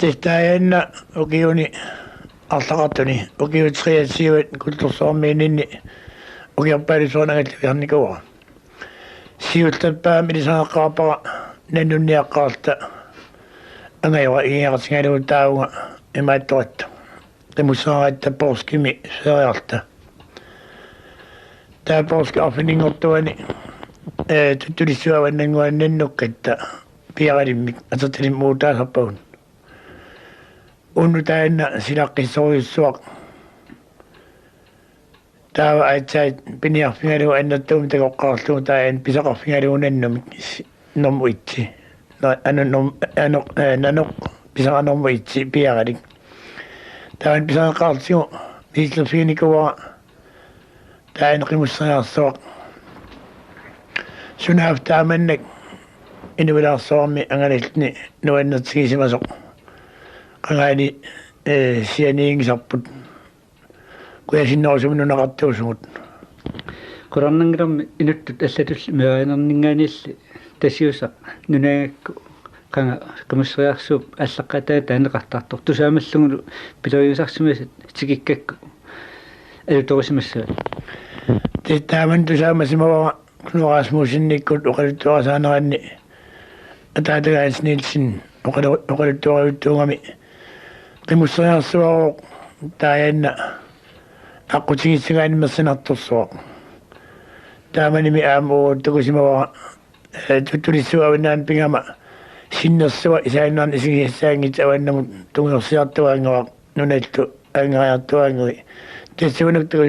Tehtä ennä okiuni allaqartuni okiutriatsiuit kultursoormiinni okiarpalisuunagit viarnikuwa siuttappaa milisanaqqaapara nannunniaqqaarta angaywa iingartingaluutaaunga imaattoratta qimusseriarta porskimi seriarta taa porski arfiningortuani tuttulissuavannanguannannukkatta piaralimik atatlim muutaasarpaun unnutaanna silaqqissoruissuaq taava aitsait piniarfingalu annattuum tagoqqaarluu taan pisaqarfingaluunannumik normu itsi nanoq pisaqanormu itsi piaralik taan pisaqaartigu miillerfiinikuwa taan qimusseriarsuaq sunaaftaamannaq inuvilaarsoormi angalilni nuannatsigisimasoq qangaani sianiingisarput kuyasinnerusumnunaqartuusugut qurarnangilarmi inuttut allatul meerinerningaanilli tasiusaq nunagakku qanga qimusseriarsuup allaqataa taaneqartartor tusaamallugu piloriusarsimasat tikikkakku alutorisimassua taaman tusaamassimava nuaraasmuusinnikkut oqaluttuarasaaneranni ataatagaans Nielsen oqaluttuariuttuungami qimusseriarsuaruq taayanna aqutigissigaanimmersinartorsuaq taamanimi aamuuttukusimava tuttulissuavinnaan pingama sinnersua isaannaan isigissaangit avannamut tungiorsiartuaangawaq nunallu aangariartuaangui tassuunuktugu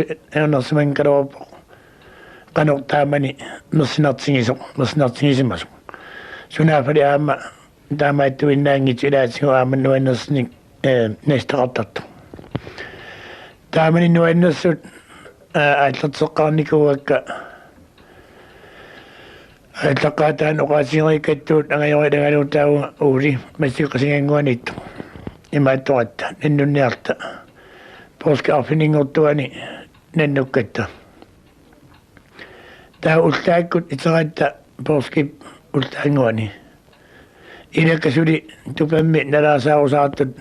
anersiman kalorpoq qanoq taamani mersinartigisimasu sunaafali aama taamaattuinnaangit ilaasigu aamannuannersnik nastaqartartu taamani nuannersut aallerteqqarnikuuakka aalleqqaataan oqaasigerikattuut angajorilangaluutaagu uuli massiqqasinganguanittu imaattoratta nannunniarta porski arfiningortuani nannukkatta taa ullaakkut iteratta porski ullaanguani ilakkasuli tupammi nalaasaarusaattut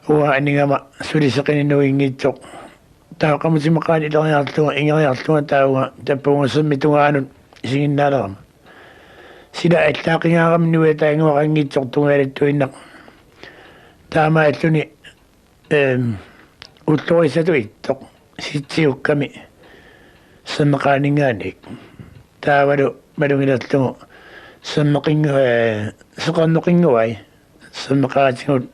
uwa aningama suliseqininnuingitsoq taaqamusimaqaan ileriarluga ingeriarluga tauga tappungassammi tungaanut isiginnaalerama sila allaaqingaaram nuataanguaqangitsoq tungaalattuinnaq taamaalluni ullorisatu ittoq sitsiukkami sammeqaaningaannik taavalu malungilerlugu sammeqingu seqarnoqinguai sammeqaatigut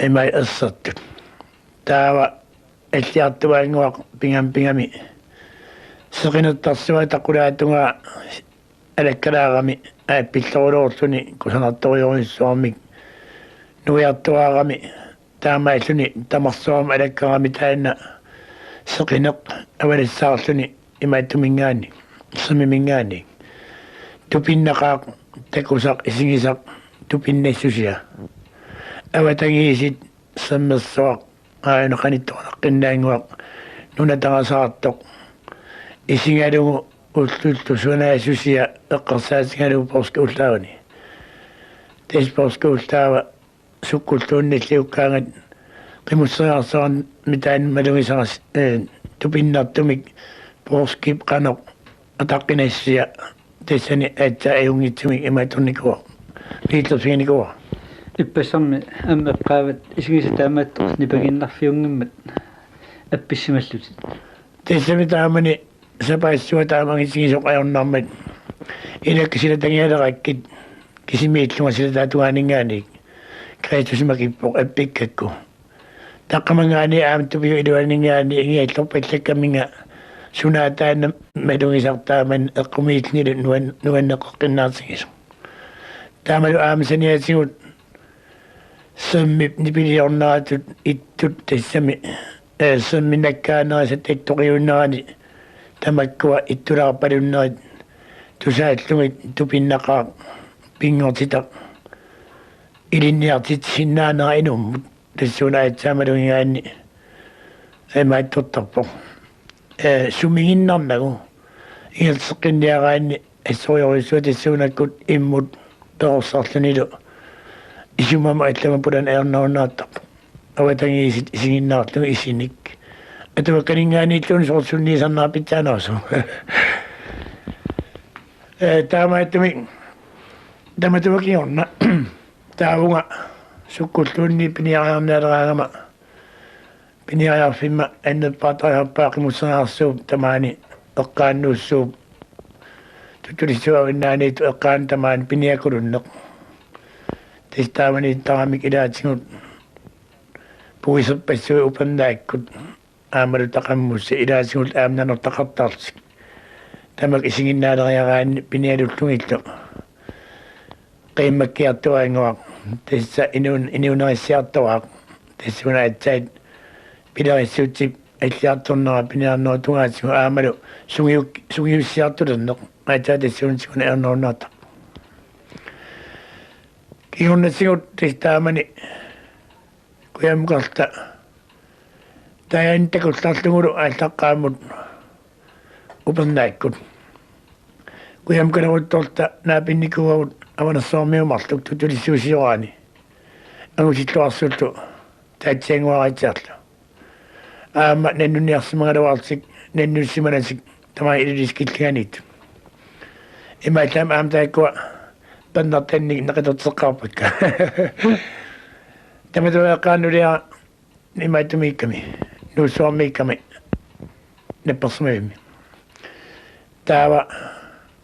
imai assartut taava alliartuaanguaq pingami seqinertarsua taqulaatuga alakkalaarami aappillerulorluni kusanartoriurissuarmik nuiartuaarami taamaalluni tamarsuarma alakkarami taanna seqineq avalassaarluni imaattumingaanni samimingaanni tupinnaqaaq takusaq isigisaq tupinnassusia awatagiisit sammersuaq aaneqanittoqanaqqinnaaanguaq nunataqasaartoq isigalugu ullullu sunaassusia eqqersaasigalugu porski ullaavani tes porski ullaava sukkultuunnalliukkaangat qimusseriarsoran mitaan malungisaras tupinnartumik porski qanoq ataqqinassia tassani aatsa ayungitsumik imaaturnikuwa miillerfiinikuwa ippassarmi ammaqqaavat isigisataamaattoq nipaginnarfiungimmat appissimallutit tassami taamani sapaassua taamangisigisoq ajornarmat ilakka sila tangialerakkit kisimiillunga sila taatuaaningaaniik kreetusimakippoq appikkakku taqqamangaani aamtupiu iluaningaani ingiallorpallakkaminga sunaataanna malungisartaaman eqqumiilnilu nuanneqqinnaartigisu taamalu aamasaniasigut sammip nipiliornaatut ittut tassami samminakkaaneraasat attoqiunnerani tamakkua ittulaarpalunnerit tusaallungit tupinnaqaaq pingortitaq ilinniartit sinnaanera inummut tassuunaatsaamalungigaanni imaattortarpoq sumiginnarnagu ingerteqqinniaraanni assoriorissua tassuunakkut immut perossarlunilu isumama itlama pudan ernaunnaataq awatangiisit isinginnaarlugu isinik atuakkaningaaniitluun soorsunniisarnaapitsaanaasu tamatuakiorna taavunga sukkulluunni piniarneereraagama piniarjarfimma annerpaatariarpaa qimusseriarsuup tamaani eqqaannuussuup tutulissuavinnaaniitu eqqaan tamaani piniakulunneq testaamani taramik ilaatingut puiserpassui upannaakkut aamalu taqammussa ilaatingut aamnanertaqartaartik tamak isinginnaaleriaraanni pinialullungillu qiimmakkiartuainguaq tessa inuunerissiartuaq tessuna atsait pilarissuutip аллиарторнера пиниарноо тугаатигу аамалу сугиуссиартулернеқ аатаа тассуунсигуна ернеруннаата кигуннасигут тестаамани куямукарта таянтакулларлугулу ааллаққаамут упернааккут куямкалерутторта наапинникугавут аванерсоормиумарлук тутулиссуусиораани агусиллуарсулту таатсиангуараатсаарлу аама наннуниарсимагалуартик наннуссиманасик тамаа илискиллиганиит имаатаам аамтааккуа паннартанник неқитертеққарпакка таматуааққаанулиа имаатумикками нуусуармикками напперсумаими таава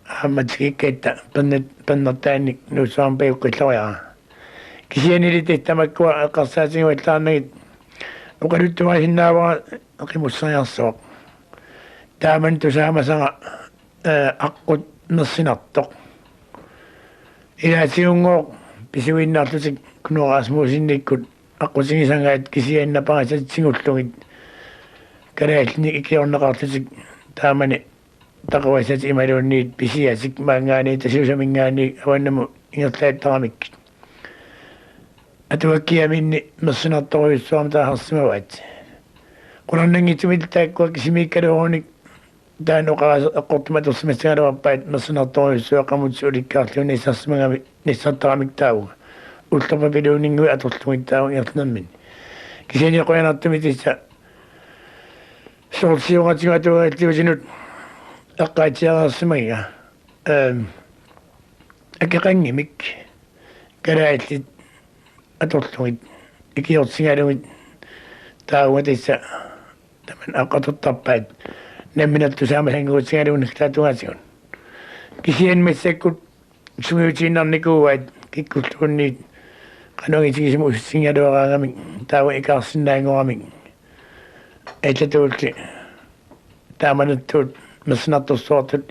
ааматикиккаатта паннартаанник нуусуармпиуккиллориара кисианилите тамаккуа эққарсаатигуаллаарнагит oqaluttuat hinnaavara qimusseriarsuaq taaman tusaamasaga aqqut nersinartoq ilaatiunngooq pisuinnaarlutik kunuaraasmuusinnikkut aqqutigisangaat kisiannaparasatsigullugit kalaallini ikiorneqarlutik taamani taqawasat imaluunniit pisiasik maangaani tasuusamingaani awannamu ingerlaattaramikkit atuakkiaminni mersinartoruissuam taaharsimavaat qulannangittumit taakkuak simikkaluurunik taan eqqortumatersimassagaluarpaat mersinartoruissuaqamut suulikkaarluun issarsimagami nissartaramik taavuga ullerpapiluuningui atorlugit taavu ertnermin kisianiqoyanartumit issa soorsiuqatigu atuagalluusinut eqqaatiaraarsimagiga akeqangimik kalaallit atorlugit ikiorsingalugit taaugatissa taman aqatortarpaat namminattusaamasangugutsingalugunniklaatugaasigun kisianmassakkut sugiutiinarnikuuvaat kikkullugunniit qanuagitigisum ussingaluaraangamik taawa ikaarsinnaanguramik atlatuulli taamanuttuut mersinartorsuartut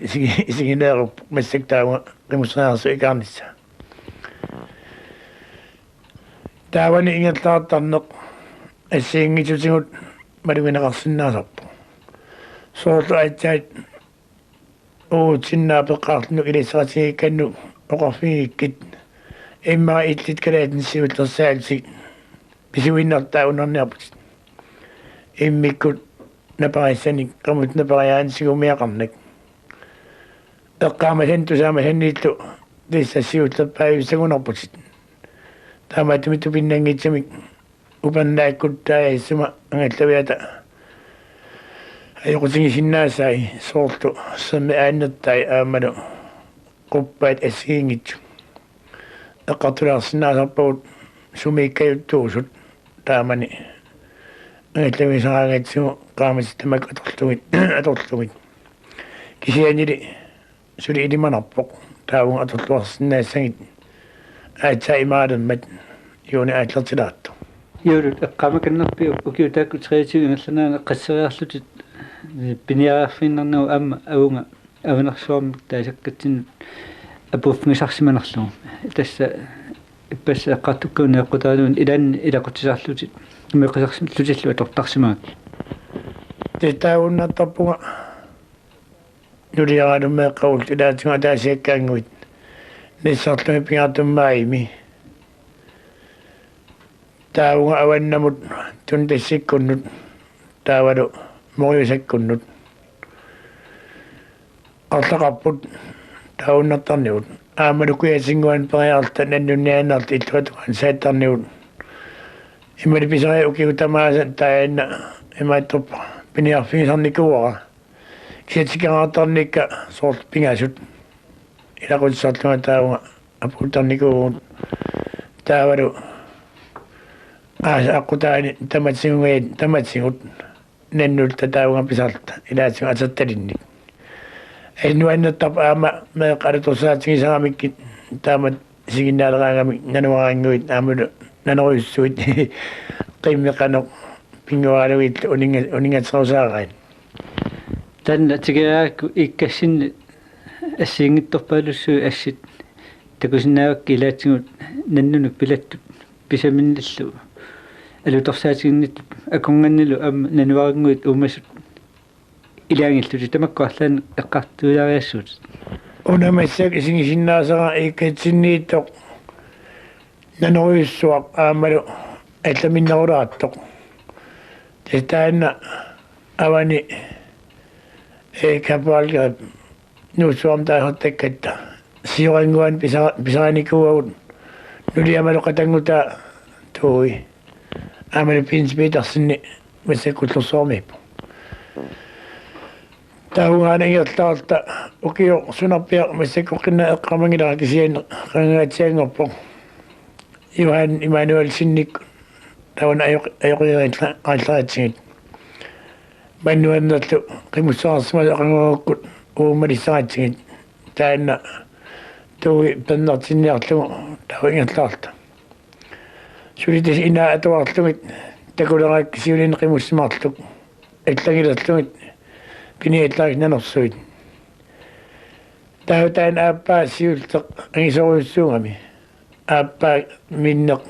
isigineerup massak taawa qimusseriarsu ikaarnissa taawani ingerlaartarneq ассиингитутигут малугинеқарсинаасарпу соорту аатсаат уутсиннаапеққарлну илиссератигикканну оқарфигиккит имма иллит калаатинсиуттерсаалсик писуиннартаа унерниарпут иммиккут напариссаник қамут напариаансигумиақарнак эққаамасан тусаамасаннииллу тиссассиуттерпаависсагунарпут таамаатумиту пиннангитсамик upannaakkuttaaya issuma angallaviata ayoqutigisиннаасаи соорту самми ааннертаи аамалу quppaat ассигингитсу эққартулаарсинаасарпагут сумииккаюттуусут таамани ангалlavисараагатсигу qaamasi тамак аторлугит кисианили сули илиманарпоқ таавун аторлуарсинаассагит аатсаа имаалэммат юуни ааллертилаатту юрут эққамаканнерпи укиутаакку 23 ингерланаана qasseriarlutit piniarfinnernu amma avunga avinersuarmi taasakkatin apuffngisarsimanerlugu tassa иппасса эққартуккуни эққутааnuun илаанни илақутисаарлутит меққисарсимлутиллу аторторсимаак тетауннартарпуга нулиараалуммеэққавул илаатига таасиаккаангуит ниссарлуми пигаартуммааими таавунга аваннамут тун тассиккуннут таавалу мориусаккуннут арлақарпут тауннартарниут aamalukuyasinguan periarta nannunnianart ittuatuan saattarniut imali pisari ukiutamaasa taanna imaattup piniarfiisarnikuara kiatikaraartarnikka soort pingasut ilaqutsarlunga taunga aputarnikuut taavalu aqutaani tamatsingut nannulta taunga pisarta ilaatsinga asattalinnik nuannattarpa aama meeqalutorsaatigisaramikki taamat siginnaaleраангами нануарингуит аамулу нанерюссуит qimmeqanoq pingualuit uningatsarusaaраin танна тигеаакку иккассинни ассиингитторпаалуссуи ассит такусиннаавакки илаатсигут наннунук пилаттут писаминниллу алуторсаатигиннит акунганнилу ам нануарингуит уумасут илаангиллути тамаккуарлаан эққартуулариассуут унамассак исигисиннаасара иккатсиннииттоқ нанерюссуақ аамалу алламиннерулааттоқ тестаанна авани капуалга нуусуам таахаттаккатта сиорангуан писааникууагут нулиамалу қатангута туи аамалу пинспитарсинни массаккуллерсуармиппу таугаанагиерлаарта укио сунарпиа массаккоққинна эққамангилара кисиан қангаатсиангорпо Johan Immanuel Sinnik taun ajoqiirilla qaallaraatsigit mannuannarlu qimusseriarsuaq aqanguukkut uumalissaratsigit taanna tuui pannartinniarlugu tauingerlaarta sulitas ina atuarlugit takuleraak siulin qimussimarluk аллагилерлугит пиниаллаагит нанерсуит таутаан ааппаа сиултеқ агисоруйуссуугами ааппаа миннеқ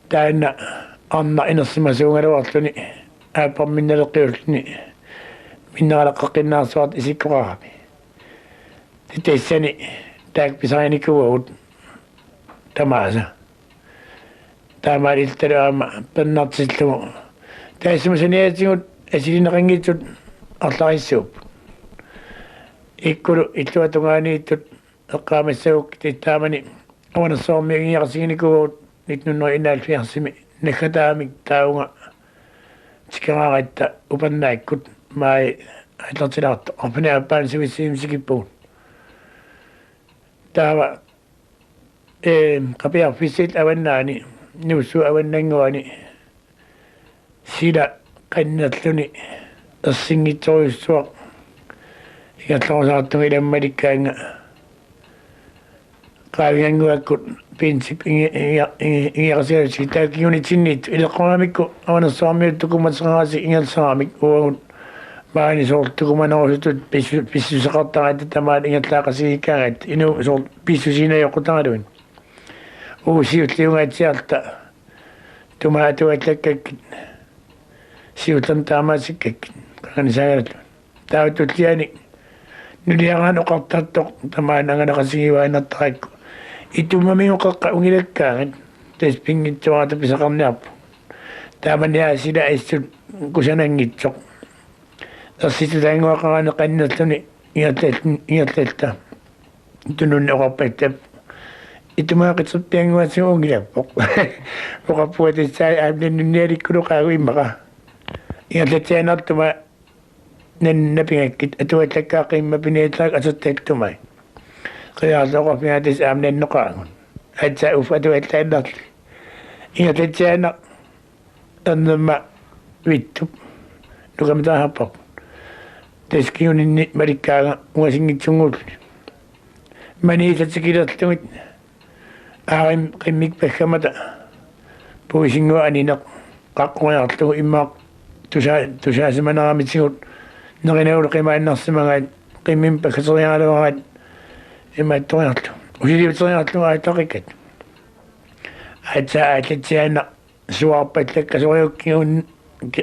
таана анна инерсимасуунгалуарлуни ааппар минналеққиуллуни миннералеққиннаарсуарт исиккораами титассани таак писааникууагут тамааса таамаалилталаама паннартиллугу таасимасаниатигут асилинеқангитсут арлариссууп иккулу иллуатунгаанииттут эққаамассагук титтаамани аванерсоормиагиарсигиникуугут 1971 нахатаамик таунга тикерааратта упаннааккут маи атлартилаарта орпинааппаан сивиссиимсикиппуут таава қапиарфиссит аваннаани нуссу аваннангуани сила qannalluni ersinngittoriussuaq igatlorsaartuga ilammalikkaanga qaavianguakkut pinsip ingiarsialusi taakiunitinniit ileqqoramikku avanersaarmiuttukumatseraasi ingersaramik uagut maani soortukumanerusutut pissuseqartaraata tamaat ingerlaaqasigikkaangat inu soort pissusinayoqqutaraluin uusiulliungaatsiarta tumaatuallakkakit siutan taamaasikak qanisaagallu taawatulliani nuliagaan oqartartoq tamaan anganaqasigivaanartarakku itumamiuqeqqa ungilakkaangat taspingitsuarata pisaqarniarpu taamaniaa sila issut kusanangitsoq ersitutaanguaqarane qannalluni ingertallta tununni oqarpattap itumaaqitsuppianguatsigu ungilappoq oqarpuatassaa aamnannunnialikkuluqaagu immaqa ingerlatsianartuma nannapingakkit atuallakkaa qimma piniallaak asuttaktumai qiyaarloqorpingatas aamnannoqaagun atsa uf atuallaannarli ingerlatsiana ernamma vittup nukamtaaharpaq taskiuninni malikkaaga ungasingitsunguulli maniisatsikilerlugit aarim qimmik pakkamata puisingua anineq qaqqoriarlugu immaaq tusaasimaneraamitsigut nerinaulu qimaannarsimagaat qimmin pakkateriaaluaraat imaattoriarlu usiliuteriarlugu aatlaqikkat atsa aallatsiaana suarpallakka soriukkigun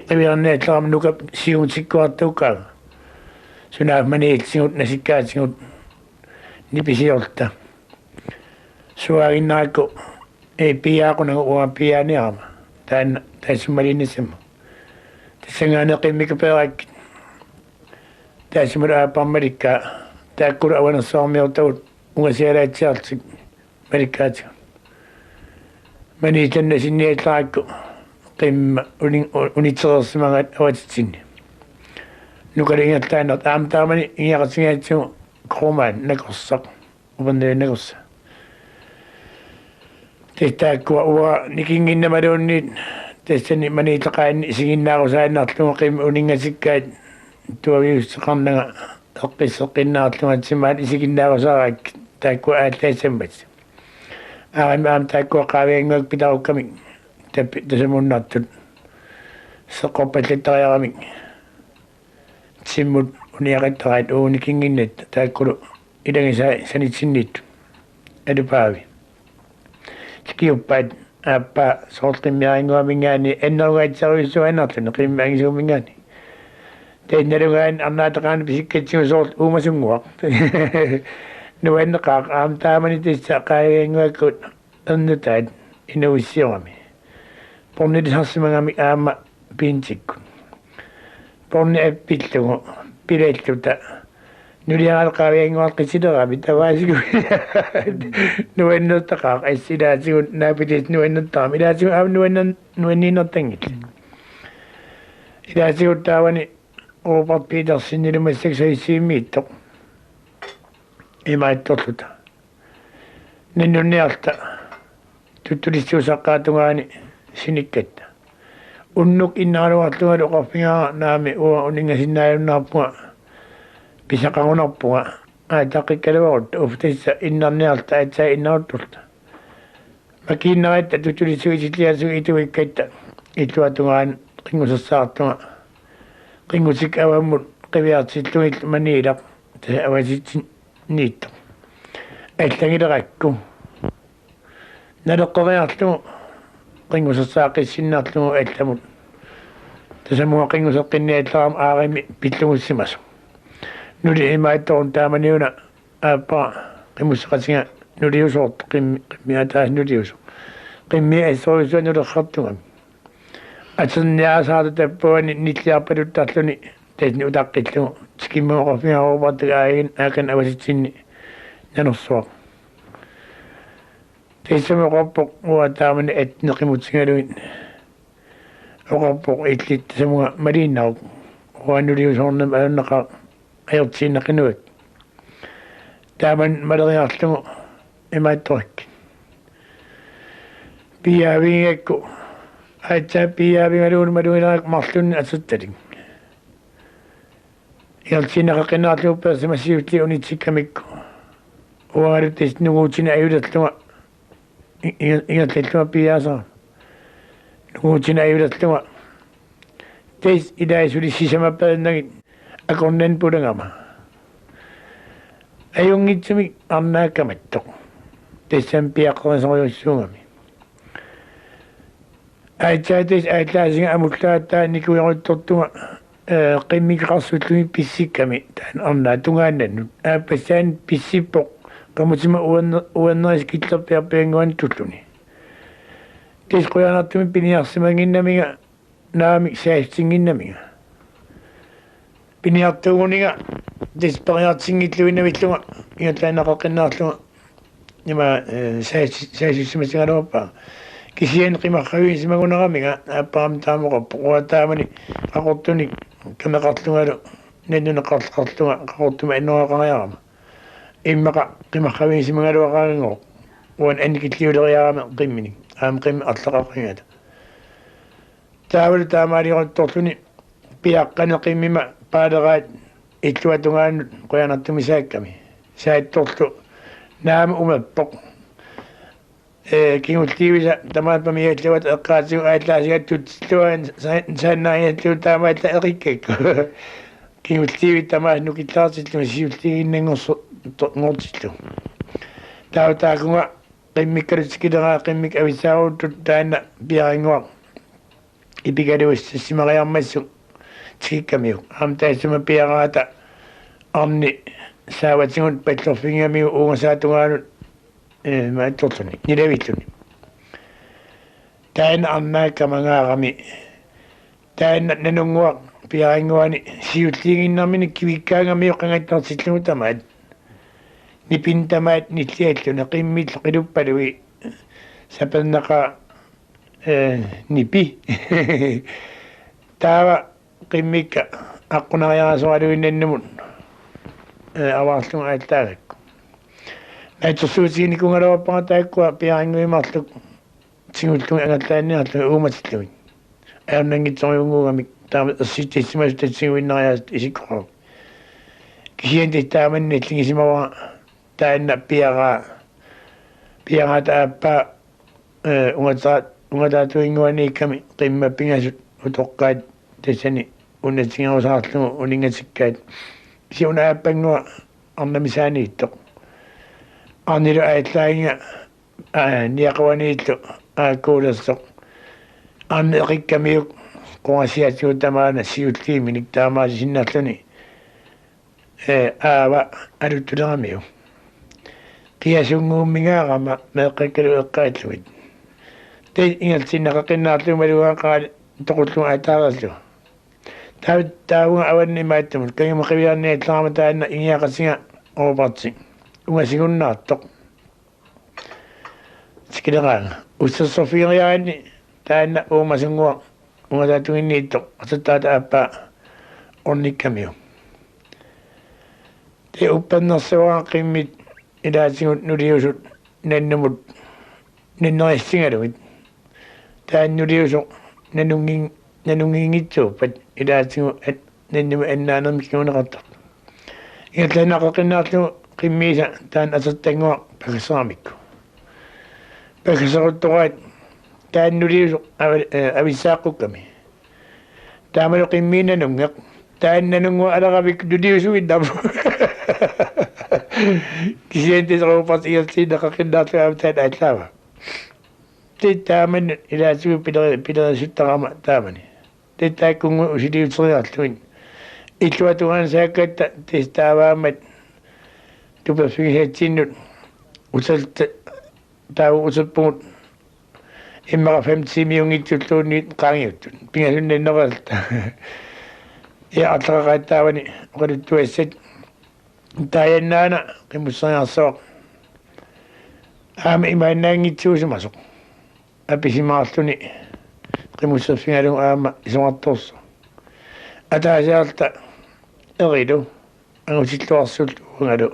qiviarniallaram nukap siugutsikkuartuukkaaga sunaaf maniitsigut nasikkaatigut nipisiorta suaginnaakku piaaqunagu uan piaaniarama taanna taassumalinissima tassangaaneqimmikapeerakkit taassumalu aaparmalikkaa taakkulu avanersoormiortagut ungasiyalaatiartik malikkaati manitanna sinniatraakku qimma unitsersimangat awatitsinni nukalingattaanert aamtaamani ingiaqatingaatsugu kromaan nakorsaq upannavinnakorsa tehtaakkuwa uwa nikinginnamaluunniit tessani maniitaqaanni isiginnaaqusaainnaarlugu qimma uningasikkaat tuaviusseqarnaga eqqisseqinnaarlugatsimaat isiginnaaqusaarak taakkuwa aallaassammat aami aam taakkuwa qaavianguak pitarukkami tappi tasamunnartut seqqorpallattariaramik simmut uniaqattaraat uunikinginnat taakkulu ilangisa sanitsinniittu alupaavi kiuppaat appa soorqimmiaringuamingaani ennerugaatsaruissuanarluni qimmaangisuumingaani teinnalugaan arnaataqaani pisikkatsigu soort uumasunguaq nuanneqaaq aamtaamani tissa qaavianguakkut ernutaat inuissiorami pornilisarsimangami aama piintikkun porni appillugu pilalluta nuliagal qaavianguaq qisilerami tavaasigu nuannertaqaaq assilaasigu naapilis nuannertaqam ilaasigu aam nuanniinertangit ilaasigu taawani Robert Petersen ilmassaksaissiimmiittoq imaittorluta ninnunniarta tuttulissuusaqqaatungaani sinikkatta unnuk innaaluarlugalu oqorfingaa naami uwa uningasinnaayunnaarpunga pisaqagunarpunga aataqqikkaluarut uftissa innarniarta atsaa innaarutturta makiinnaratta tuttulissuisitliasugu ituikkatta itluatungaan qingusassaartunga qingusik avammut qiviartillugit maniilaq tasa avasitsin niitto аллагилеракку налеққориарлугу qingusassaaqissinnaarlugu алламут тасамуа qingusеққинниалларам аарими пиллугуссимасу нули имаатторун тааманиуна ааппа qimmusseqatiga nuliusoort qimmiataas nuliusu qimmi assoruisua nuleqqartugami атсерниаасаата таппуани ниллиарпалуттарлуни тасни утаққиллугу тикиммеоқорфигаруупартугаагин аакан аваситсинни нанерсуақ тейсамеқорпоқ уатаамани атнеқимутсигалугит оқорпоқ иллит тасамуга малииннаук уаннулиусоорнам алуннеқа аёртииннеқинуак тааман малериарлугу имаатторик пиавингакку атсаппиавингалуун малуинаак марлунни асутталик ялтинеқақинаарлуупперсимассиутли унитсиккамикку уагалутис нугуутина аюлерлуга ингерллуга пиаасаа нугуутина аюлерлуга тейс илаисули сисамаппернагит акорнан пулангама аюнгитсумик арнааккаматтоқ тессам пиаққорисориуссуугами айтаатис ааллаасига амуллааттаа никуяруттортуга qimmiqarsullumi pissikami taan arnaa tungaannannut aappasaan pissippoq qamutima uanneris killerpiarpianguan tulluni tis quyanartumi piniarsimanginnamiga naamik saassinginnamiga piniartuguniga tis pariartingilluinnavilluga ingatlaanaqaqinnaarluga nima saasissimasigaluarpaa kisian qimarraviisimaguneramiga aapparam taamoqorpo uataamani qaqortunik kameqarlugalu nannuneqarluga qaqortuma innuaqariarama immaqa qimarraviisimagaluaqaangor uan anikilliuleriarama qimminik aam qimmi arleqaqingata taavalu taamaaliqortorluni piaqqane qimmima paaleraat illuatungaannut quyanartumisaakkami saattorlu naama umappoq kiungultiivisa tamaatpamiallawat eqqaatigu aallaasigattut luan saannaaiallu taamaalla eqikkakku kiungultiivi tamaat nukillaartillu siultiginnangorsu ngortillu tautaakunga qimmikkalutskileraa qimmik avissaaruuttut taanna piaringuaq ipikaluussassimariarmassu tikikkamiu aam taassuma piaraata arni saawatigut pallorfingamiu uungasaatungaalut maattorluni nilavilluni taana arnaakkamangaarami taana nanunguaq piaringuani siulliiginnarmini kivikkaangamiu qangattartillugu tamaat nipintamaat nillialluna qimmil qiluppalui sapannaqa nipi taava qimmikka aqunariaraasualuinnannumun avaarlunga aattaagakku naitsorsuutiginikungalawappanga taakkua piaringuimarluk singultunga angallaanniarlu uumatillugin aernangitsorjuunguugamik taama ersittissimas tatsiguinnariaast isikkoruk kisianti taamanni allingisimavara taanna piaraa taappaa ungataatuinguaniikkami qimmappigasut utoqqaat tassani unnatsigarusaarlugu uningatikkaat kisi unaappangua arnamisaaniittoq arnilu aallainga niaqawaniillu aakkuulersoq arni eqikkamiuk qongasiatiutamaana siulliiminik taamaasinnarluni aava aluttuleramiu qiasunguummingaarama meeqqakkalu eqqaallugit tei ingalsinneqaqinnaarlumalugaaqaali toqulluga ataarallu taavunga avanni maattamut kangimaqiviarniallarama taanna ingiaqasiga ooparti ungasigунnaartoq sikileraanga ussassofiiriaanni taanna uumasungua ungataatuginniittoq asattaata aappaa ornikkamiu te uppannersuara qimmit ilaasigut nuliusut nannumut nannerissingalugit taannuliusoq nanungingitsuuppat ilaasigu nannuma annaanermikkiuneqartoq ingallanaqaqinnaarlugu qimmiisa taan asattangua pakissaramikku pakisseruttoqaat taannuliusoq avissaaqqukkami taamalu qimmiinanungeq taannanungua alarabik nuliusuginnamu kisiantiseruupas igalsiinneqaqinnaarlugu aamtaan aallaava taaman ilaasigu pilerisuttaqama taamani taakkungu usiliuteriarlugin illuatugaan saakkatta taavaammat tuperfigisatsinnut usalta taavu usuppungut immaqa 50 qaangiuttut pingasunnainneralta ja atlaqaqaattaavani oqaluttuassat taayannaana qimusseriarsuaq aama imaannaangitsuusumasoq apisimaarluni qimusserfingalun aama isuartorsu ataasiarta erilu angusilluarsultu uungalu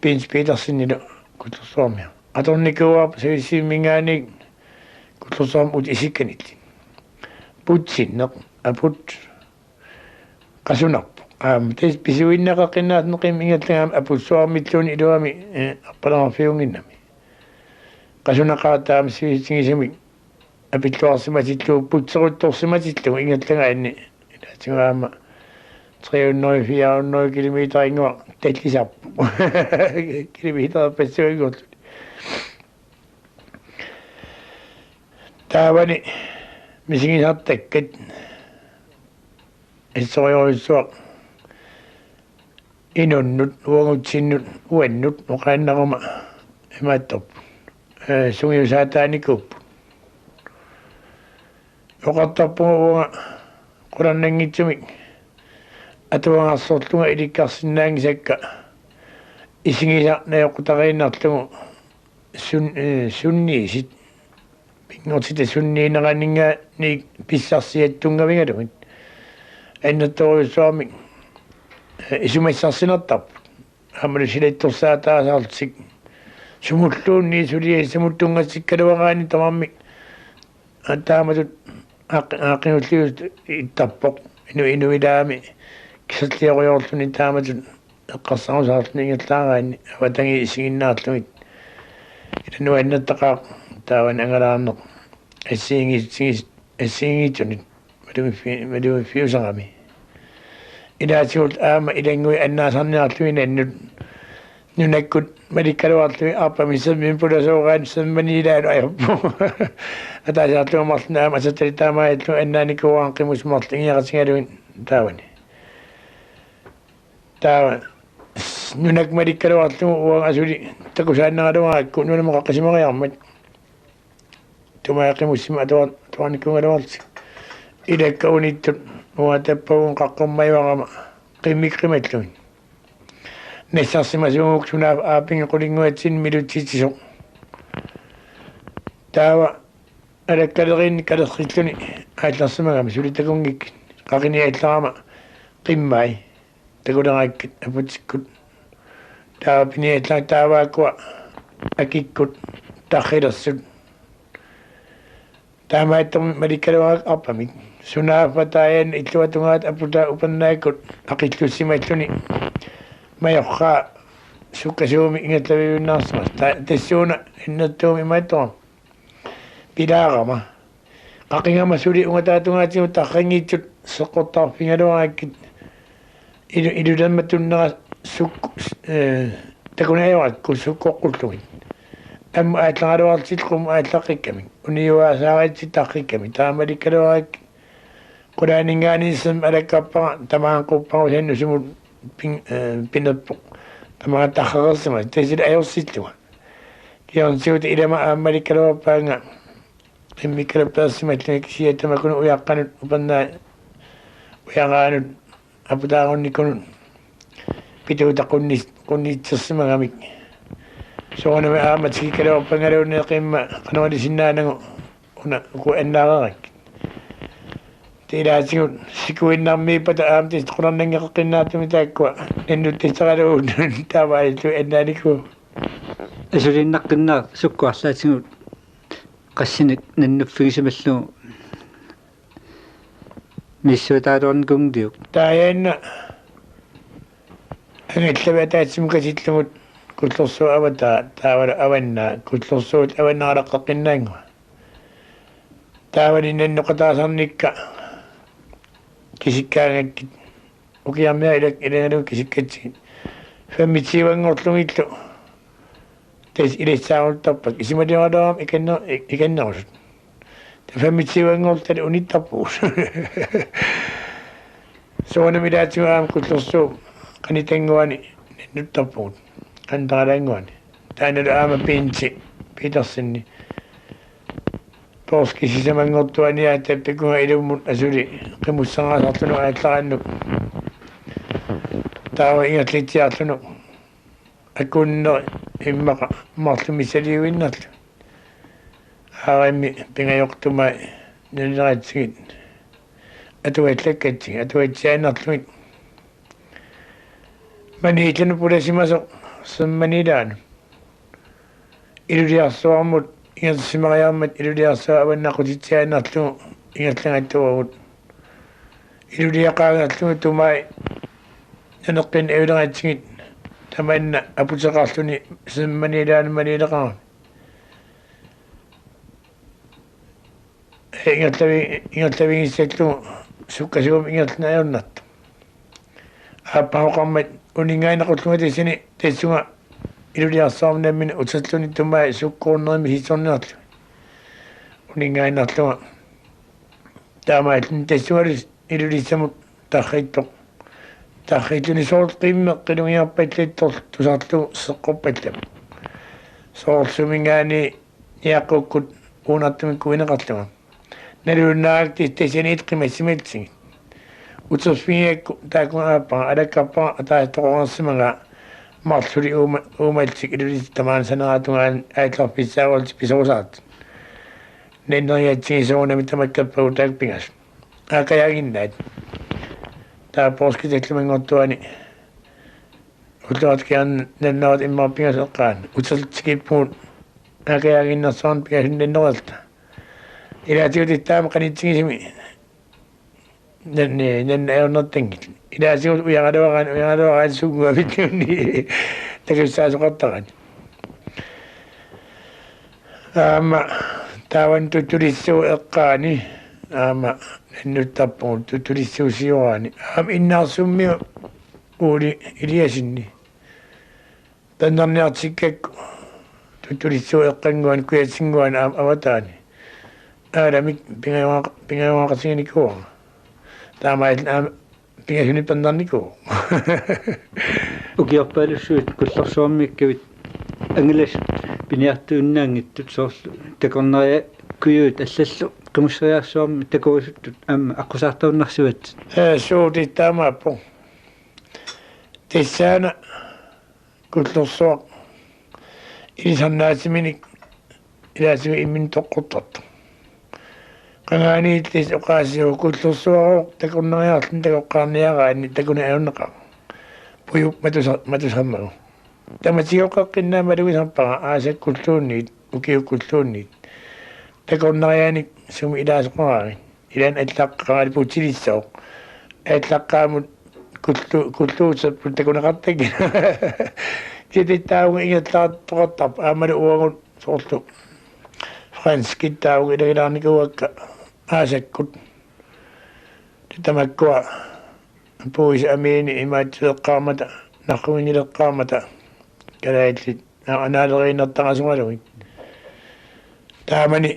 Pins Petersinnilu kutursuarmia atornikuuap suissiimmingaaniik kutursuarm ut isikkanit putsinneq aput qasunarpu tes pisuinneqaqinnaatneqim ingallaam apussuarmitluuni iluami appalerfiunginnami qasunaqaataam sigisimik apilluarsimatilluu putseruttorsimatilluu ingallaga ilaatiguaama 304 kilometer ingua tallisarpu kilometer passuigurlu taavani misigisartakkat issoriorussuaq inunnut uangutsinnut uannut oqaannaquma imaattorpu sungiusaataanikuuppu oqartarpunga uanga qulannangitsumik atuangarsorlunga ilikkarsinnaangisakka isingisa nayoqutariinnarlugu sunniisit pingortita sunniineqaninga niik pissarsiattungavingalugit annertoruissuarmik isumaissarsinertarpu amalu silattorsaataasaartik sumulluunni suliai samuttungatsikkaluaqaani tamarmik taamatut aaqingulliut ittarpoq inuilaami kisatlioriorluni taamatut eqqarsarusaarluni ingallaaraanni avatangi isiginnaarlugit ilanuannertaqaaq taawan angalaarneq assiingitsunit malufiusarami ilaasigut aama ilangui annaasarniarlumi nannut nunakkut malikkaluarlumi arpamissammin pulasooqaan sammaniilaalu ajappu ataasiarlumarluna aama asattalitamaayallu annaanikuuqaan qimusmarlu ingiaqasingalugin taawani taawa nunak malikkaluarlugu uang asuli takusaannaqalugaakku nunameqaqqasimariarmat tumaaqimussima atuarnikkungaluartik ilakka unittut uatappagun qaqqummayuaqama qimmikqimallugin nessarsimasuuk suna aapingequlinguatsin milutitiso taava alakkaleriin kalerrilluni aallarsimagama sulitakungik qaqini allarama qimmai takulerakkit aputikkut taava piniarneq taavaakua akikkut tarrilersut taamaattormi malikkaleraak arpamik sunaafataayan illuatungaat aputa upannaakut aqillussimaalluni majorraa sukkasuumi ingallaviunnaarsamas tassuuna innertuumi imaattoram pilaarama qaqingama suli ungataatungaatingut tarrangiitsut seqqortarfingaluarakkit ilulammattunnera sukku takunayorakku sukkoqqullugi amma aatlaraluartilqum aallaqikkami uniuaasaaritsi tarrikkami taamalikkaluarak qulaaningaaniissam alakkappara tamaanqupparusannu sumut pinerpoq tamaattarrersima tasil ajorsilluga kiornsiuta ilama aammalikkaluarpaanga immikkalappeersimallunik siatamakunu uyaqqanut upannaa uyaqaanut aputaaruunnikkunut pituuta qunniitsersimagamik soonama aammatikikkaluarpangaluunne qimma qanualisinnaanagu una uku annaaqarak tilaasigut sikuinnarmiippata aamtis qunarnangeqqinnaattumi taakkua nannuttisaqaluun taavaalitu annaaniku asulinnaqqinnaaq sukkuarlaatigut qassinik nannuffigisimalluu missuutaaluarnikungdiuk taayaanna angallavaataatsimukasillumut kullersuu avataa taavala avannaa kullersuut avannaaqalaqqinnaangua taavali nannoqataasarnikka kisikkaangakkit ukiarmia ilangalu kisikkatsik fammitsiivangorlungillu tes ilissaarultarpak isimalioralaam ikannerusut fammitsiivangortal unittarpuus soonamilaatigaam kullersuu qanitanguani nannuttarpuut qantaralanguani taanalu aama piintsi piitarsinni Porski sisamangortuania tappikunga ilummut asuli qimusseriarsuaq aallarannuk taava ingerlitsiarlunuk akkunneri immaqa marlumisaliuinnerlu aarammi pingayortumai nalleratsigit atuallakkatsi atuatsiaanerlugit maniillanu pulasimasoq sammanilaanu iluliarsuarmut ingersimariarmat iluliarsua avannaqutitsiaanerlugu ingerlangattuagut iluliaqaangerlugu tumai naneqqin iuleratsigit tamanna aputeqarluni sammanilaanu manileqarun ingerlavigissallugu sukkasuum ingerlanaajornartu aappahoqarmat uningaanaqulluga tassini tassunga iluliarsaarnammin utalluni tumai sukkuurnerimi hisornerlu uningaanarluga taamaallun tassugalus ilulissamut tarrittoq tarrilluni soorqimmeqqilugiarpallittor tusarlugu seqqorpallam soorsumingaani niaqqukkut uunartumikku ineqarluga naluunnaaktis tassaniit qimassimalsigi uterfigiakku taakun aappara alakkappara ataatoqornersimaga marluli uumalsik ilulis tamaansaneratungaan aallarpissaarualti pisorusaat nenneriatsigisoonami tamakkappagu taakpingas aakayaginnaat taa porskitallumangortuani ulluatkian nannerat immarpingas eqqaan utertsikippugut aakayaginnersoorn pingasun nenneralta ilaatigut qanitsigisimi nannaajornertangit ilaasigut uyaqaluaqaan suguavittuunni takussaasoqartaqan aama taavan tutulissuu eqqaani aama nannuttarpugut tutulissuusiuaani aam innarsummiu uuli iliasinni tannerniartikkakku tutulissuu eqqanguan kuyasinguan aam avataani aalamik pingajuaqasinginikkuaqa taamaillan aam pingasuni pannarniku ukiarpaalussuut kullersuarmikkavit angilas piniartuunnaangittut soorlu takorneria kuyuut allallu qimusseriarsuarmi takurusuttut aamma aqusaartaunnersuat suutittaamaappu tissaana kullorsuaq ilisarnaasiminik ilaasugi immin toqquttartu qangaaniitlis oqaasiu kullorsuaqoq takunneriarlun takoqqaarniaraani takuna aunneqa puyup matusammagu tamatigoqqaqqinna malugisarpaqa aasakkulluunniit ukiukkulluunniit takunneriaanik sumi ilaasoqaraagi ilan atlaqqa puutilissaoq atlaqqaamut kulluutsappu takunaqartakin titaauga ingatlaartoqartarp aamalu uagut soorlu franskittaagu ilagilaarnikuakka aasakkut tamakkua puis amiini imaatsueqqaarmata narruinileqqaarmata kalaillit anaaleriinnertaqasugaluit taamani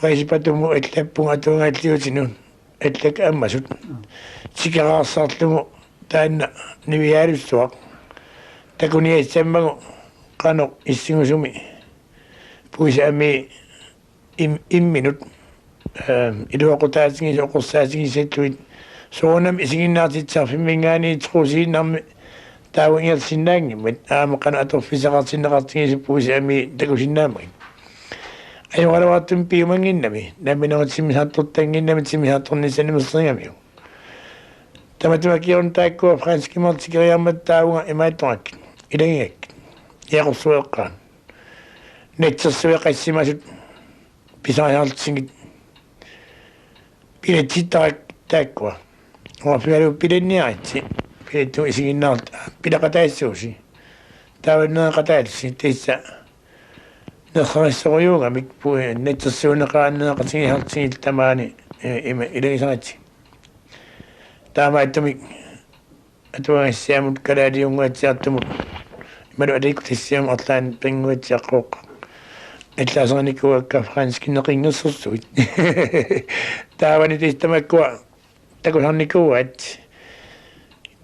principatumu allappunga atuungaatliutinun allak ammasut sikaraarsaarlugu taanna niviaalussuaq takuniassammagu qanoq issingusumi puis ami imminut iluaqutaasingis oqorsaasingisatluit soonam isinginnaartitsarfimmingaani truusiinarmi taawingersinnaangimmat aamaqana atorfisaqartinneqartingis puis ami takusinnaamagi ayuqalawaattum piumanginnami naminarutsimisaattortanginnami simisaattornisanimerserngamiu tamatumakiorun taakkua franskimartikeriarmat taawunga imaattorak ilangigak iaqorsueqqaan netsersueqassimasut pisariartsingit pilatsittarak taakkua oafigalu pilanniaritsi pilattu isiginnaarta pilaqataassuusi taawanneqataalsi tissa nersarissoruyuugamik pui netsersuuneqaanneqatingihartsingit tamaani ilagisarati taamaattumik atuangassiamut kalaaliunguatsiartumut imalu alikutissiam orlaan pinguatsiaqqooq itlaasernikkuakka franskinneqingersersuit taawani tistamakkua takusarnikuat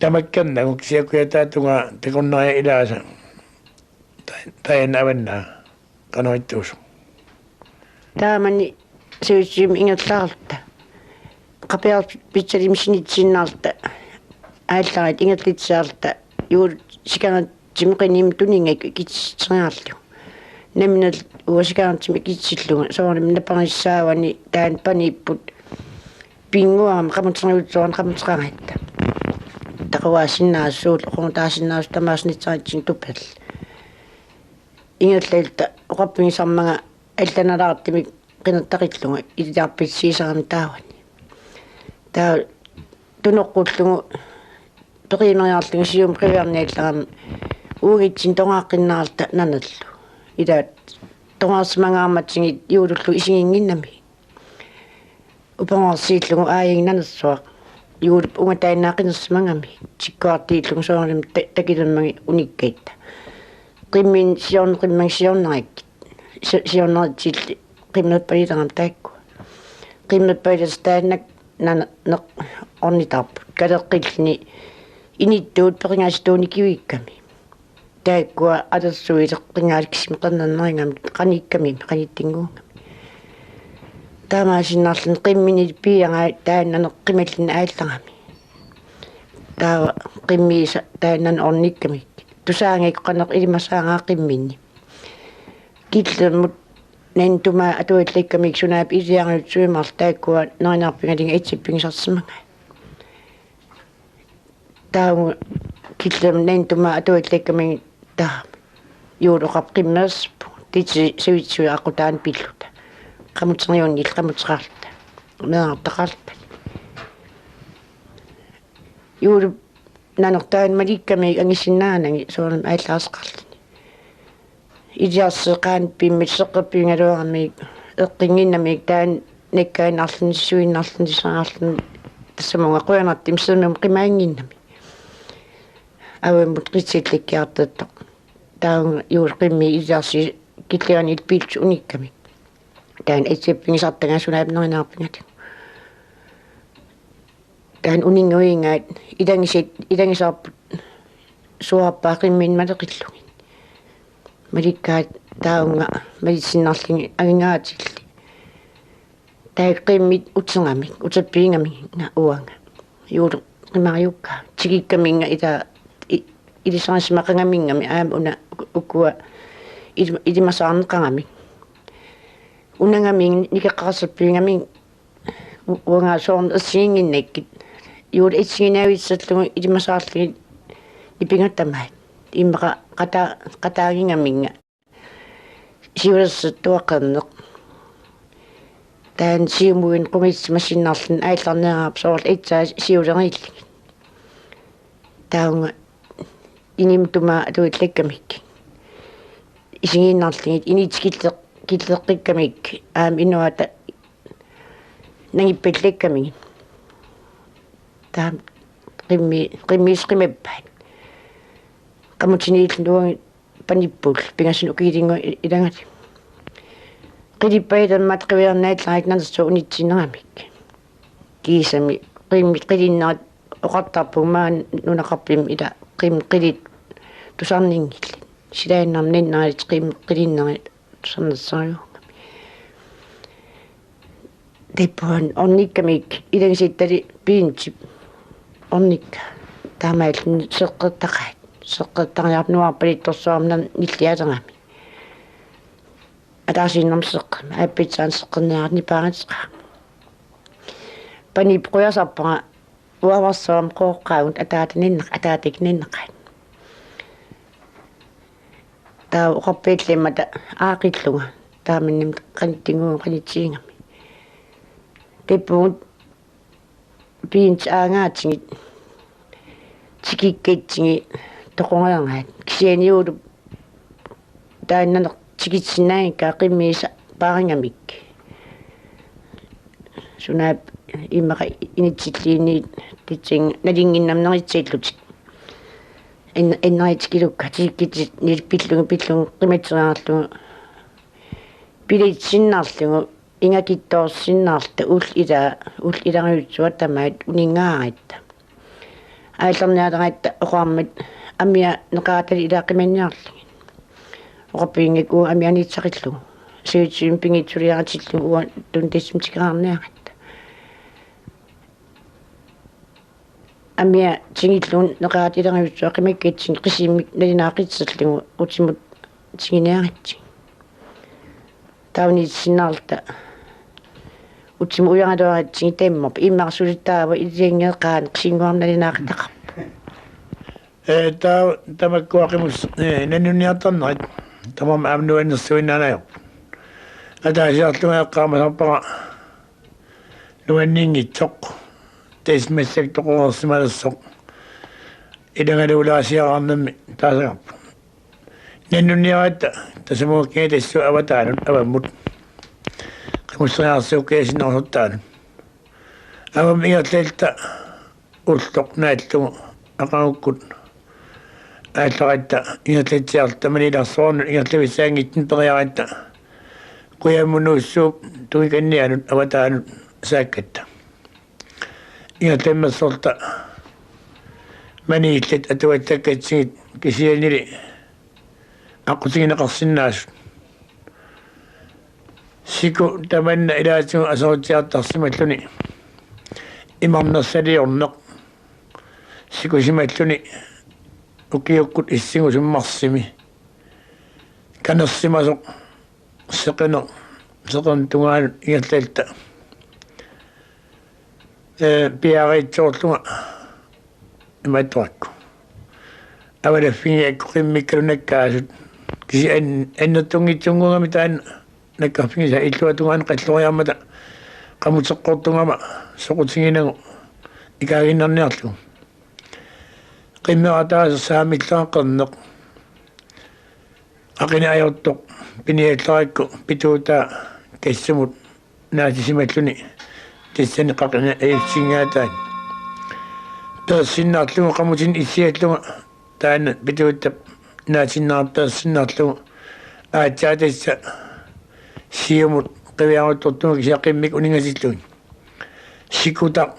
tamakkarnaguk siakkuataatunga takunneria ilaasa tayanna avannaa qanoittuusu taamani siutsiim ingerlaarta qapiar pitsalimsinitsinnaarta ааllarit ingerlitsiaarta юул сиканат тимеқиним тунингак китсериарлу наминал уасикаартими китсиллуга соорним напариссаавани таан паниппут пингуам qamutserniutsuarn qamutserangaitta taqawaasinnaassuut oqortaasinnaaus tamaasnitsaritsin tupal ingerlalta oqappigisarmaga алланалаартимик qinattaqillunga итиарписсиисарами таавани таа тунеққуллугу пеқинериарлугу сиум қивиарниалларами уугитсин тонгааққиннаарлта наналлу илаат тонгаарсимангаарматсигит юулуллу исигингиннами упангаарсииллугу ааягнанассуақ юулуп унгатаиннаақинерсимангами тиккуартииллугу соорним такилэммаги униккаитта qimmin siornarikki siornaritsilli qimmerpailerам таакку qimmerpailas тааннак нана неқ орнитарпут калеққиллни иниттуут перингаастууни кивикками тааккуа алерсуилеққингааликсими qernanneringami qanikками qaниттингуунгами таамаасиннаарлун qimмини пиангаа тааннане qimallin ааллагами таава qimmiisa тааннан орникками тусаангик qanеқ илимасаангаа qimminni киллэммут нантума атуалликкамик сунаап илиарнутсуимар тааккуа неринаарпингалинга итсиппигисарсимага тааму киллэм нантума атуалликкамик таа юулоқап qimmeerspу титси сивитсуи ақутаан пиллута qamutserniunngil qamutserаарта меартақарта юулу нанертаан маликками ангисиннаанаги суунам ааллаасеқарлни илиарсеқаан пиммиссеққиппингалуарами эққингиннамик таан неккаинарлни суиннарлни саарлни тассамунга қуянартим сэмэм қимаангиннами авэммут қитсилликкиартатто таун юул қимми илиарси киллиани илпилч уникками таан итсиппигисартангаасунаап неринаарпингати таан унингуингаат илангисаарпут суарпаақиммин малеқиллугин маликкаат таунга малисиннарлинги агингаатилли тааққиммит утсенгамик утаппиингами на уанга юулу qimariukka tikikkaminga ita ilisarисмақангамингами аама уна ukua idimasaarneqangami unangami nikeqqarsappiingami uangasoorn assiinginnakkit yuul itsiginavitsallungu idimasaarligi ipingattamait immeqa qataagingaminga siulersattuaqerneq taan siumuin qumitsimasinnarlun aillarneeraap soorl itsaa siuleriillig taunga inimtuma atuitlakkamik isiginnarlingit initsikilleqqikkamik inuata nangippallakkamik taam qimmiisqimappaat qammutiniilluugi panippul pingasin ukiitingu ilangati qilippaidammat qiviarnaitlarit nanersu unitsineramik kiisami qilinnaat oqartarpugmaan nunaqarpim ila qilit tusarningilli silaannam ninnarit qilinneri tusarnersaruuqa depon onnikkamik ilangissittali piintip onnikka taamaallun seqqertaqaat seqqertariarnuarpalittorsuarnan nillialerami атаасиннэрм сеққама ааппитсаан сеққерниарни паагатеқа пани проясарпара уаварсуам қооққаагут атаатикниннеқат таа оқарпииллиммата аақиллуга тааминним қаниттингуу қанитсиингами теппуут пиинт аагаатингит тикиккитсиги тоқонгаангаат кисианиулу тааннанеқ тикитсинаанга qimmiisa paaringamik sunaap immaqa initsillиини titsing nalingginnamneritsiillutik inneritskilukka tikitit nilpillungu qimatseriarlugu pilitsinnaarlugu ingakittoorsinnaarta ilariutsuat tamaat uningaarit aillernialeratta oqaarmat amia neqaatali ilaaqimanniarlu oqappiingik uu amianitsaqillugu siutsiim pingitsuliaratillugu ua tuntissimtikeraarniaqat amia tingillun neqaatilerivitsua qimakkitsin qisiimmik nalinaaqitsallugu utimut tinginiaritsi taunitsinnaarta utimu uyangaluaritsingi taimmarp immarsulittaava iliangeeqaan qisinguarnalinaaqitaqarp tamakkuaqimus nanunniartarnerit tamam amnuannersuinnaanajoq ataasiarlugaeqqaamasarpara nuanniingitsoq taismassak toqorersimalersoq ilangaluulaasiaqarnammi taasaqarp nannunniaratta tasamuukkiga tassu avataanut avammut qimusseriarsuaq kiasinnersortaanut avam igerlalta ulloq naallugu aqagukkut аалларатта ингерлатсиарта маниларсуарну ингерлависаангиттин периаратта куяммунууссууп туиканнианут аватаанут сааккатта ингерлэммерсорта манииллат атуаттаккатсигит кисианили аққутигинеқарсинаасут сику таманна илаатигу асорутиартарсималлуни имарнерсалиорнеқ сикусималлуни ukiukkut issingu summarsimi kanersimasoq seqentungaanut ingerlalta piaritsoorlunga imattuakku avalaffingiakku qimmikkalunakkaasut kisi annertungitsungungami taan nakkarfingisa illuatungaan qalloriarmata qamuteqqortungama soqutinginagu ikaaginnarniarlugu qimmerataasa saamillaqerneq aqina ajortoq piniallarikku pituutaa kassumut naatisimalluni tassani qaqina ayussingaataan persinnaarlugu qamutin issialluga taana pituutta naatinnaarpersinnaarlugu aatsaatassa siumut qiviaruttortugu kisiaqimmik uningasilluni sikutaq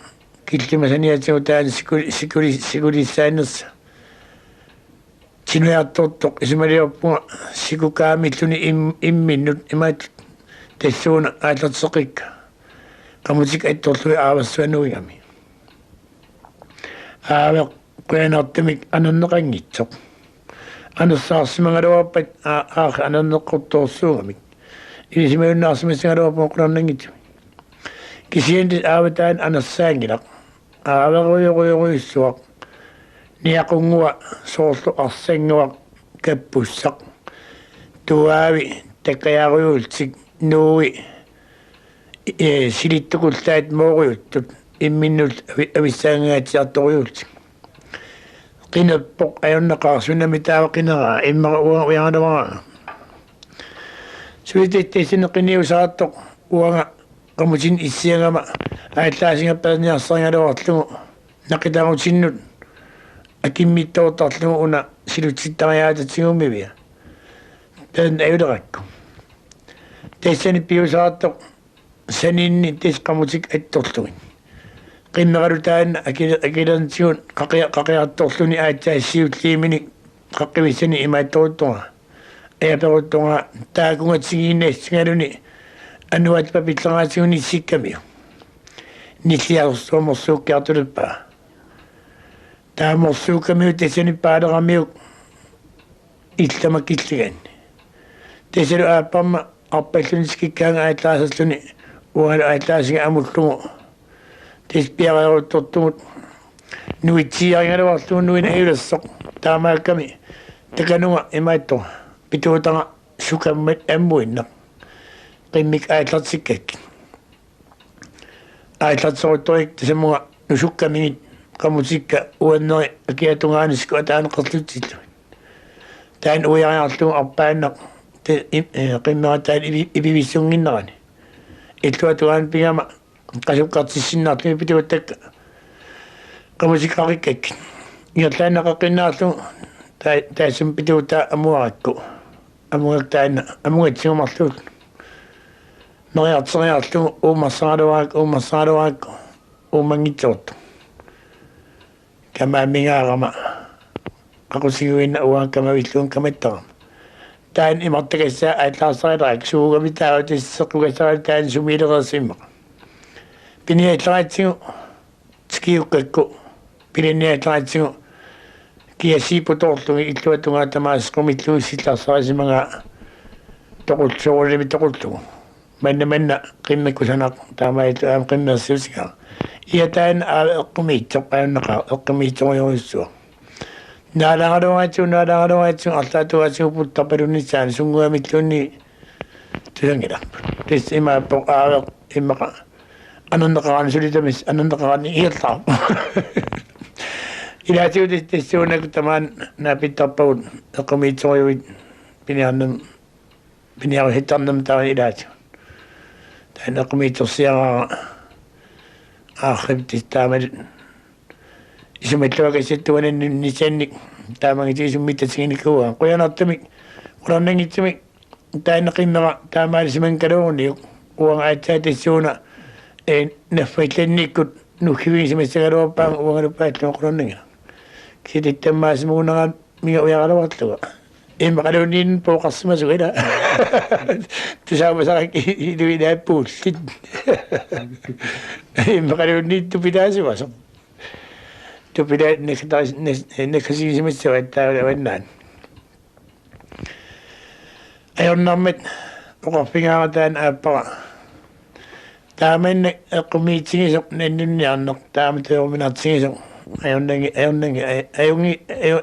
killimasaniatigu taan sikulissaannersa sinuartortoq isimaliorpunga sikukaamilluni imminnut imaat tassuuna aallerteqikka qamutik attorlui aavassuanuigami aaveq quyanartamik ananneqangitsoq анерсаарсимагалуарпат анернеққутторсуугамик илисимаюннаарсимассигалуарпоққуларнангит кисиенди ааватаан анерсаангилақ ааверуйоруйоруйссуақ ниақунгуа соорлу арсангуақ каппуссақ туаави таккаяруйултик нууи силиттукуллаат моориуттут имминнут ависсаангаатиарториултик qinappoq ajornaqaarsunami taavaqinera immara uyangalawara suitittisinneqiniusaartoq uanga qamutin issiangama aallaasingappaaniarsaringalaorlugu naqitaarutinnut akimmittoortarlugu una silutittariaatatigumivia tan ayulerakku tessani piusaartoq saninni tis qamutik attorlugin qimmeralutaanna akilantigun qaqiartorluni aatsaassiutliimini qaqqivissani imaattoruttunga ayaperuttunga taakungatsigiinnaassingaluni anuatpa pitleraatiguni sikkamiu nilliarussuumorsuukkiartuluppa taamorsuukamiu tassani paaleramiuk illamakilliganni tassalu aapparma arpalluniskikkaanga aallaasalluni uangalu aallaasiga amullugu tispiaqaruttortumut nuitsiaringaluarlugu nuina ayulassoq taamaakkami takanunga imaattoqa pituutanga sukammat ammuinnaq qimmik aallartikkak aallartoruttorik tasamunga nusukkamingit qamutikka uanneri akiatungaanisko ataaneqerlutsillu taan uyariarlugu arpaannaq qimmerataan ipivissunginnerani illuatugaan pingama qasukqartissinnaarlumi pituuttakka qamusikqarikkak igerlaannaqaqqinnaarlugu taassum pituutaa amuarakku amugaktaanna amugatsigumarluut meriarteriarlugu uummassaaluarakku uumangitsortu kamaammingaarama qaqusiguinna uaakkamavillуун каматтарама таан имартакасса ааллаарсарилерак суугамитааватиссеққугасарал таан сумилерерсимма пиниатлаатсигу скиуккакку пиниатлаатсигу киасипуторлуги иллуатунгаа тамаасқумиллуги силларсарисимага тоқулсуурими тоқуллугу манна қиммаккусанақ таамаит аам қиммерсиусига иатаан аэққумиитсоқ ааннақаа эққумиитсориориссуа наалаагалуаатсу арлаатуаатсу путтарпалунниссаани сунгуамиллунни тусангиларпу тис имааппоқ аавеқ иммақа ананнеқараани сулитамис ананнеқараани иерлаа илаатиудис тассуунак тамаан наапиттарпагут эққумиитсориуит пиниару хиттарнам таа илаати таан эққумиитсорсиараа аахриптис таамал исумаллуакаситтуананни нисаанник таамагитисуммиттасигиникуа қуянартамик уларнангитсумик таанеқиммера таамаалисиман калууниук уанга аатсаатассууна наффаилланниккут нухивисимассагалуарпаама уангалуппааллуа қуларнага кититтаммаасимуунераа мига уягалуарлуга иммақалуунниин пооқарсимасугила тусаамасарак илуинааппууллит иммақалуунниит тупитаасимасо тупида некасисимассаваттааваннаан айорнармат оқорфингааратаан ааппара тааманна эққумиитсигисоқ наннунниарнеқ тааматеерминартигисоқ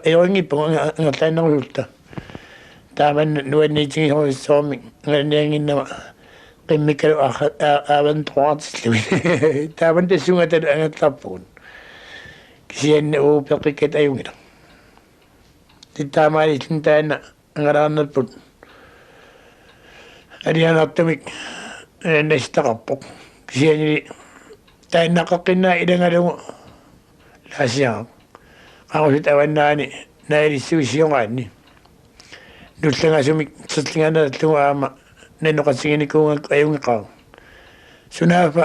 айонгиппо ангерлааннерусулта тааманна нуанниитигисориссоорми ангалниангиннама qimmikkalo aavan troartillui taavan tassungatalu angerlarpugun kisianna uupeqikkat ajungila tittaamaalissin taanna angalaarnerput alianartamik nastaqarpoq kisianili taannaqaqqinaa ilangalugu laasiaq qaqusut avannaani naalissuisiungaanni nullangasumik serlinganallugu aama nannoqassiginikuungak ajungiqaa sunaafa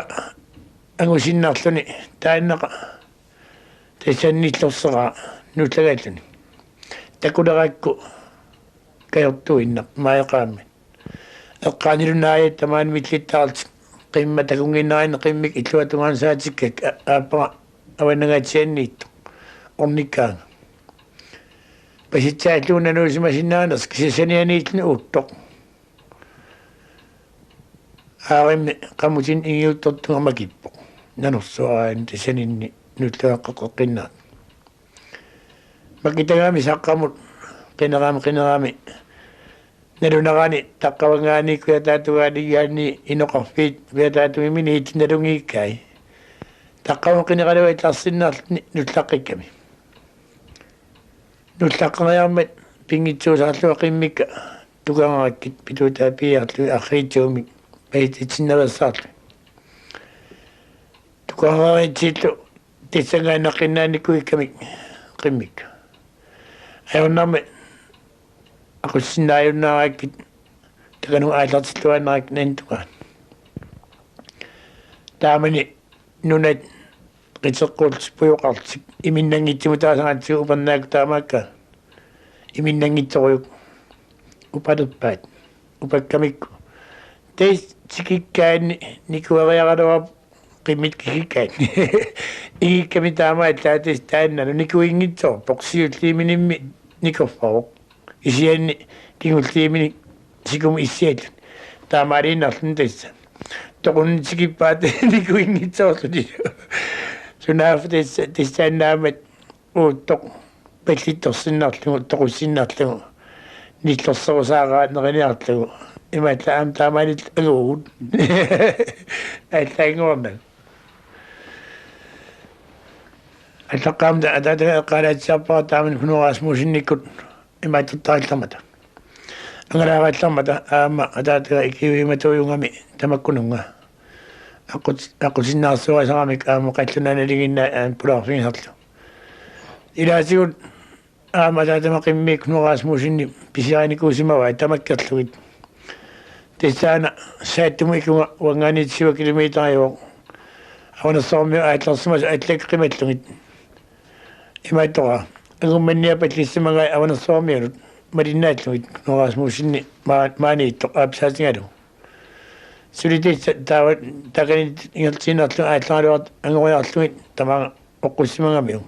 angusinnarluni taannaqa тассанниллорсера нутлагааллуни такулеракку каертуиннақ маеқаамми эққаанилунаая тамаан миллиттаарт қимма такунгиннаани қиммик иллуатунгаан саатиккак ааппара аваннагаатсианниитто орниккаага pasitsaalluna nuusimasinaanas kisasanianiitni uuttoq aarimni qamutin ingiuttortungamakippoq nanursuaraan tasaninni nulluaqqaqoqqinnaat makitagaami saqqamut qineraami nalunaqani taqqavangaani kuyataatugaani yaani inoqarfiit kuyataatugimini itnalungiikkai taqqavan qineralua itlarsinnaarni nullaqikkami nullaqqariarmat pingitsuusarlua qimmikka tukangarakkit pitutaapiarlu arriitsuumik paititsinnalassaarlu tukangaraitsillu tissangaannaqqinnaannikkuikkamik qimmikka ayunnarmat aqussinnaayunnaarakkit takanu aallartilluannarak nantuqaan taamani nunat qitseqquuls puyoqartik iminnangitsimutaasangatsigu upernaak taamaakka iminnangitsoquyuk upalerpaat upakkamikku teis tikikkaanni nikuariaqaluarp qimmit kikikkaat igikkami taamaat taatis taannanu nikuingitsoorpoq siulliiminimmi nikorfaruq isianni kingulliimini sikum issiat taamaariinarlun tassa toqunnitikippaat nikuingitsoorluni sunaaf tissaannaamat uuttoq pallittorsinnarlugu toqussinnarlugu nillorserusaaqaatneriniarlugu imatla aam taamaanit aguugut аллагорна атаққаамда ататага эққалаатсиарпара тааман хунуарасмусинниккут имааттаалламата ангалаагаалламата аама ататага икиуиматуйунгами тамаккунунга аққутиннаарсуасарамик аама қаллунаналигинна аан пулаарфигисарлу илаасигут аама ататама қиммик хунуарасмусинни писиааникуусимава тамаккерлугит тесана сааттумикунга уангаанитсива километарио аванасарми аатларсимас атлаккималлугит имааттора агумманниа паллиссимага аванасармианут мариннааллугит норасмусинни маанитто аапсаатингалу сулитисса таава такани ингертинарлу аатлааруат ангориарлугит тамаа оққуссимагамиу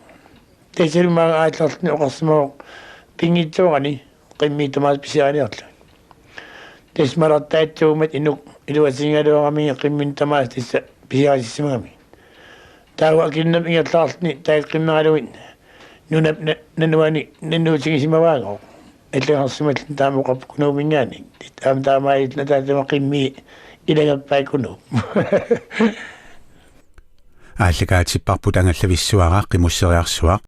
тесилмага аатларлни оқарсимаа пингитсуарани қиммиитамаас писианиарлу тесмараттаатсуумат инук илуасингалуарами qimmin tamaas tissa pisiaasissimagami tawa kinnam ingallaarni taaqqimmeraluin nunap nanuani nannuusigisimavaagao аллагарсималлин таамоқарпукунуумингаани таам таамаилна таатама qimmi илagappaikunu ааллагаатиппарпут ангаллависсуараа Qimusseriarsuaq